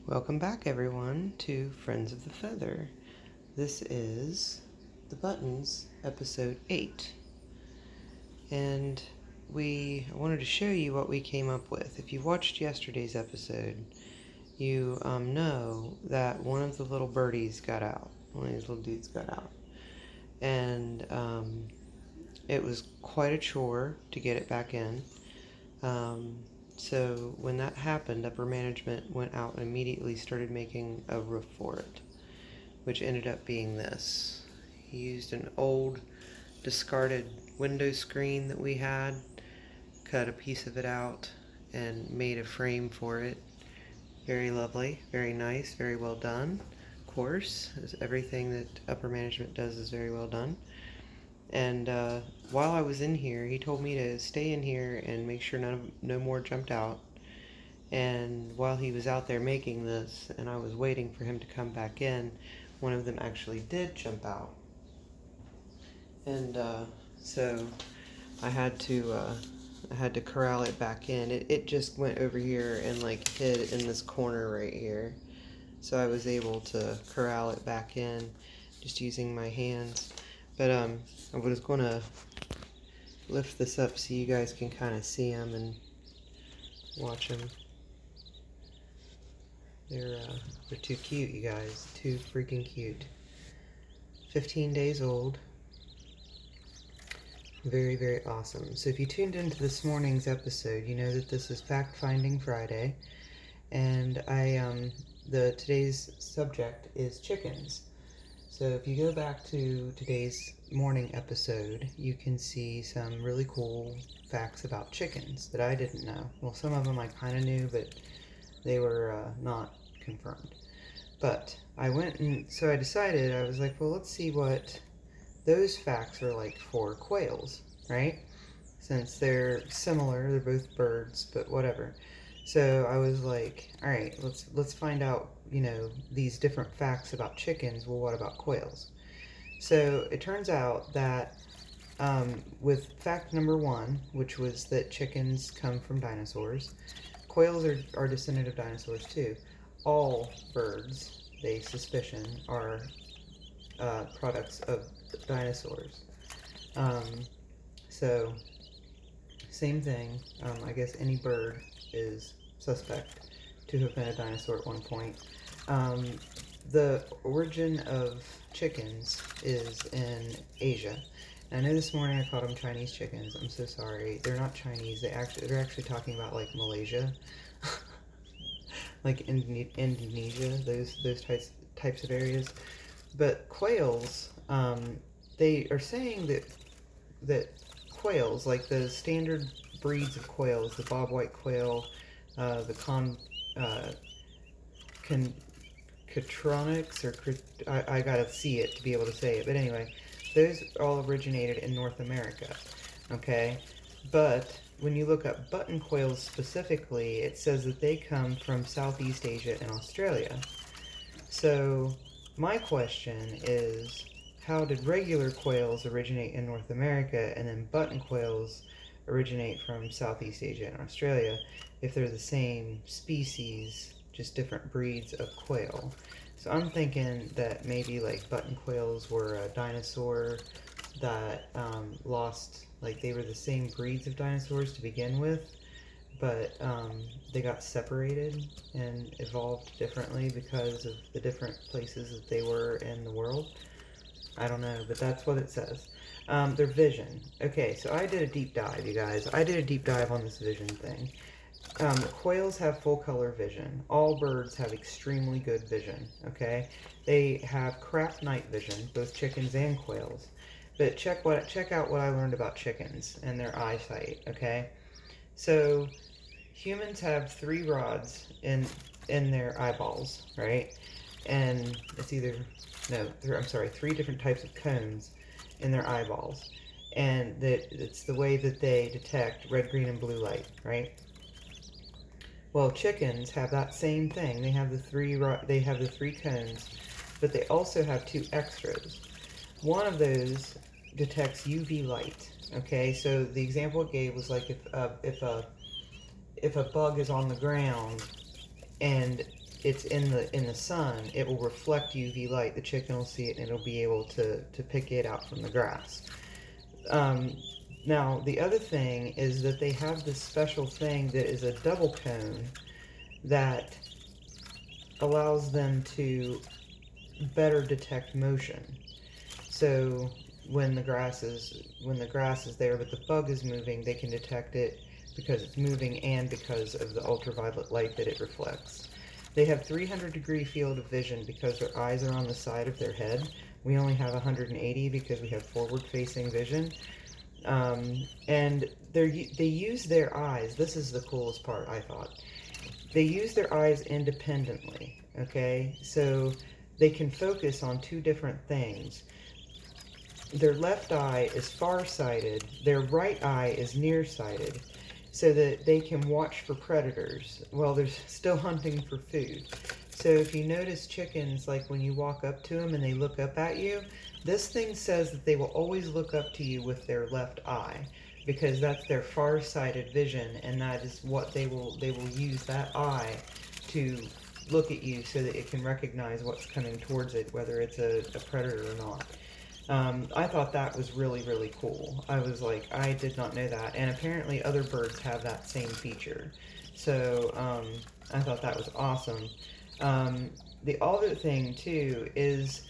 Welcome back, everyone, to Friends of the Feather. This is The Buttons, episode 8. And I wanted to show you what we came up with. If you watched yesterday's episode, you know that one of the little birdies got out. One of these little dudes got out. And it was quite a chore to get it back in. So when that happened, upper management went out and immediately started making a roof for it, which ended up being this. He used an old discarded window screen that we had, cut a piece of it out, and made a frame for it. Very lovely, very nice, very well done. Of course, as everything that upper management does is very well done. And while I was in here, he told me to stay in here and make sure no more jumped out. And while he was out there making this, and I was waiting for him to come back in, one of them actually did jump out. And so I had to corral it back in. It just went over here and like hid in this corner right here. So I was able to corral it back in just using my hands. But I was going to lift this up so you guys can kind of see them and watch them. They're too cute, you guys. Too freaking cute. 15 days old. Very, very awesome. So if you tuned into this morning's episode, you know that this is Fact Finding Friday. And today's subject is chickens. So if you go back to today's morning episode, you can see some really cool facts about chickens that I didn't know. Well, some of them I kind of knew, but they were not confirmed. But I decided, I was like, well, let's see what those facts are like for quails, right? Since they're similar, they're both birds, but whatever. So I was like, all right, let's find out, these different facts about chickens. Well, what about quails? So it turns out that with fact number 1, which was that chickens come from dinosaurs, quails are descendant of dinosaurs too. All birds, they suspicion, are products of dinosaurs. So same thing. I guess any bird is suspect to have been a dinosaur at one point. The origin of chickens is in Asia. And I know this morning I called them Chinese chickens. I'm so sorry. They're not Chinese. They're actually talking about like Malaysia, like Indonesia, those types of areas. But quails, they are saying that quails, like the standard breeds of quails, the bobwhite quail, the Catronics, or I gotta see it to be able to say it, but anyway, those all originated in North America, okay? But when you look up button quails specifically, it says that they come from Southeast Asia and Australia. So my question is, how did regular quails originate in North America and then button quails originate from Southeast Asia and Australia if they're the same species, just different breeds of quail? So I'm thinking that maybe like button quails were a dinosaur that lost, like they were the same breeds of dinosaurs to begin with, but they got separated and evolved differently because of the different places that they were in the world. I don't know, but that's what it says. Their vision. Okay, so I did a deep dive, you guys. I did a deep dive on this vision thing. Quails have full color vision. All birds have extremely good vision, okay? They have crap night vision, both chickens and quails. But check out what I learned about chickens and their eyesight, okay? So humans have 3 rods in their eyeballs, right? And it's 3 different types of cones in their eyeballs. And it's the way that they detect red, green, and blue light, right? Well, chickens have that same thing. They have the 3 cones, but they also have 2 extras. One of those detects UV light. Okay, so the example it gave was like if a bug is on the ground and it's in the sun, it will reflect UV light. The chicken will see it and it'll be able to pick it out from the grass. Now, the other thing is that they have this special thing that is a double cone that allows them to better detect motion. So when the grass is there but the bug is moving, they can detect it because it's moving and because of the ultraviolet light that it reflects. They have 300-degree field of vision because their eyes are on the side of their head. We only have 180 because we have forward-facing vision. And they use their eyes. This is the coolest part, I thought. They use their eyes independently, okay? So they can focus on two different things. Their left eye is far-sighted, their right eye is nearsighted, so that they can watch for predators while they're still hunting for food. So if you notice chickens, like when you walk up to them and they look up at you, this thing says that they will always look up to you with their left eye, because that's their far-sighted vision, and that is what they will use that eye to look at you so that it can recognize what's coming towards it, whether it's a predator or not. I thought that was really, really cool. I was like, I did not know that. And apparently other birds have that same feature. So I thought that was awesome. The other thing, too, is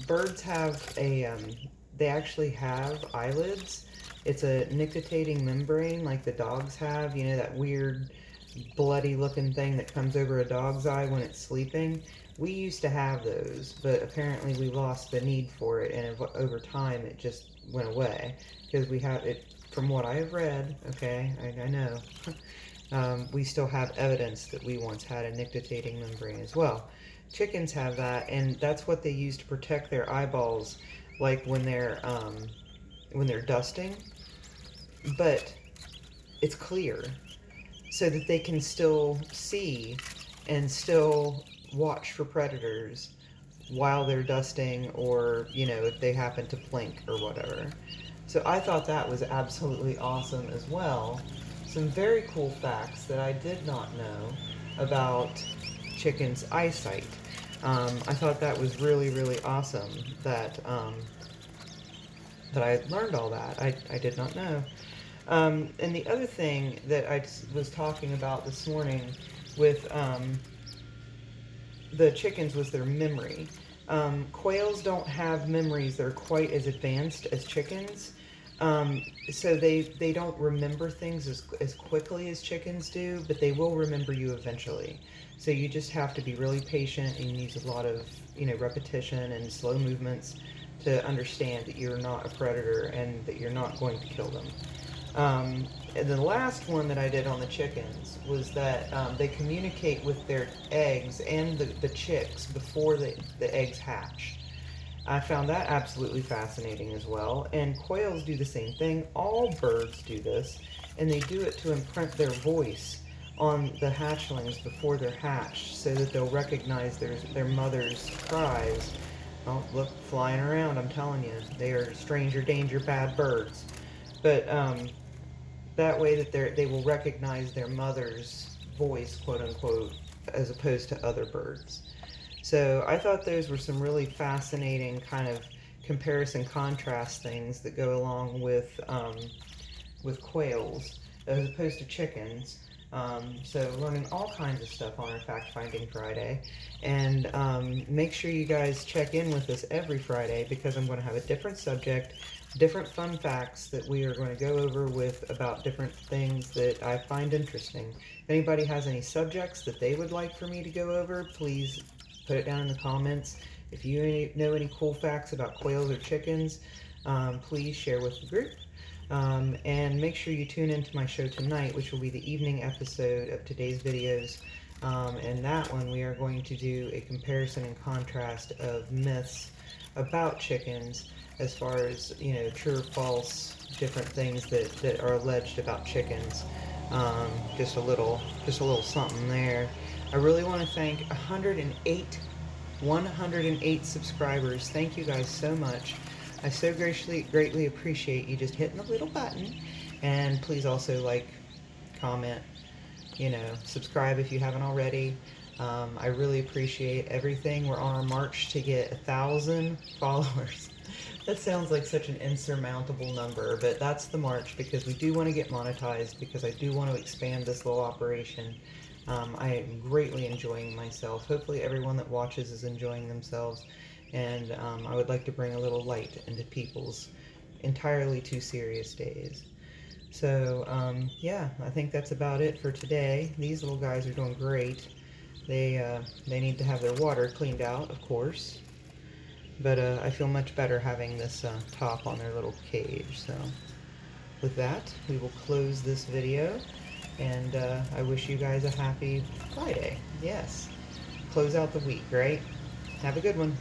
birds have they actually have eyelids. It's a nictitating membrane like the dogs have. You know, that weird bloody looking thing that comes over a dog's eye when it's sleeping. We used to have those, but apparently we lost the need for it, and over time it just went away, because we have it, from what I have read, okay, I know, we still have evidence that we once had a nictitating membrane as well. Chickens have that, and that's what they use to protect their eyeballs, like when they're dusting, but it's clear, so that they can still see and still watch for predators while they're dusting, or, you know, if they happen to blink or whatever. So I thought that was absolutely awesome as well. Some very cool facts that I did not know about chickens' eyesight. I thought that was really, really awesome that that I learned all that. I did not know. And the other thing that I was talking about this morning with the chickens was their memory. Quails don't have memories that are quite as advanced as chickens. So they don't remember things as quickly as chickens do, but they will remember you eventually. So you just have to be really patient and use a lot of, you know, repetition and slow movements to understand that you're not a predator and that you're not going to kill them. And the last one that I did on the chickens was that they communicate with their eggs and the chicks before the eggs hatch. I found that absolutely fascinating as well. And quails do the same thing. All birds do this, and they do it to imprint their voice on the hatchlings before they're hatched, so that they'll recognize their mother's cries. Oh, look, flying around, I'm telling you. They are stranger danger bad birds. But that way that they will recognize their mother's voice, quote unquote, as opposed to other birds. So I thought those were some really fascinating kind of comparison contrast things that go along with quails as opposed to chickens. So learning all kinds of stuff on our Fact Finding Friday. And make sure you guys check in with us every Friday, because I'm going to have a different subject, different fun facts that we are going to go over with about different things that I find interesting. If anybody has any subjects that they would like for me to go over, please put it down in the comments. If you know any cool facts about quails or chickens, please share with the group. And make sure you tune into my show tonight, which will be the evening episode of today's videos. And that one we are going to do a comparison and contrast of myths about chickens, as far as, you know, true or false, different things that are alleged about chickens. Just a little something there. I really want to thank 108 subscribers. Thank you guys so much. I so greatly appreciate you just hitting the little button. And please also like, comment, you know, subscribe if you haven't already. I really appreciate everything. We're on our march to get 1,000 followers. That sounds like such an insurmountable number, but that's the march because we do want to get monetized, because I do want to expand this little operation. I am greatly enjoying myself. Hopefully everyone that watches is enjoying themselves, and I would like to bring a little light into people's entirely too serious days. So yeah, I think that's about it for today. These little guys are doing great. They need to have their water cleaned out, of course. But I feel much better having this top on their little cage. So with that, we will close this video. And I wish you guys a happy Friday. Yes. Close out the week, right? Have a good one.